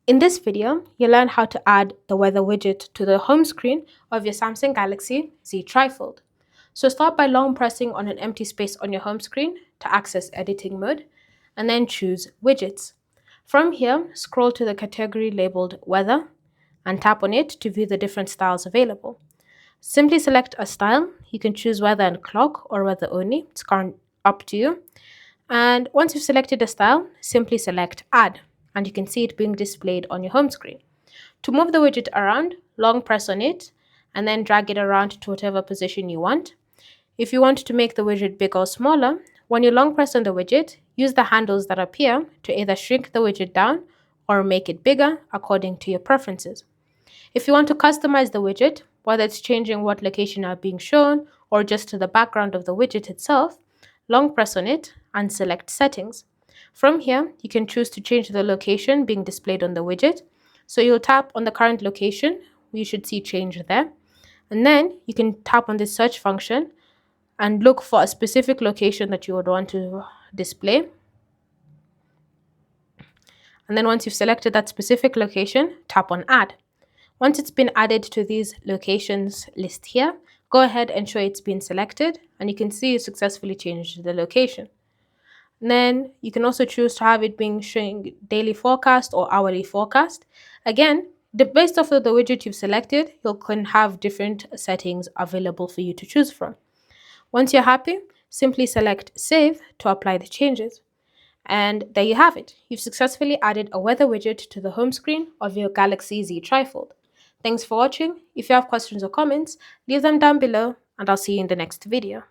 In this video, you'll learn how to add the weather widget to the home screen of your Samsung Galaxy Z TriFold. So start by long pressing on an empty space on your home screen to access editing mode, and then choose Widgets. From here, scroll to the category labeled Weather and tap on it to view the different styles available. Simply select a style. You can choose weather and clock or weather only. It's up to you. And once you've selected a style, simply select Add, and you can see it being displayed on your home screen. To move the widget around, long press on it, and then drag it around to whatever position you want. If you want to make the widget bigger or smaller, when you long press on the widget, use the handles that appear to either shrink the widget down or make it bigger according to your preferences. If you want to customize the widget, whether it's changing what location are being shown or just to the background of the widget itself, long press on it and select Settings. From here, you can choose to change the location being displayed on the widget. So you'll tap on the current location, you should see change there. And then you can tap on this search function and look for a specific location that you would want to display. And then once you've selected that specific location, tap on Add. Once it's been added to these locations list here, go ahead and show it's been selected, and you can see it successfully changed the location. And then you can also choose to have it being showing daily forecast or hourly forecast. Again, based off of the widget you've selected, you can have different settings available for you to choose from. Once you're happy, simply select Save to apply the changes. And there you have it. You've successfully added a weather widget to the home screen of your Galaxy Z TriFold. Thanks for watching. If you have questions or comments, leave them down below, and I'll see you in the next video.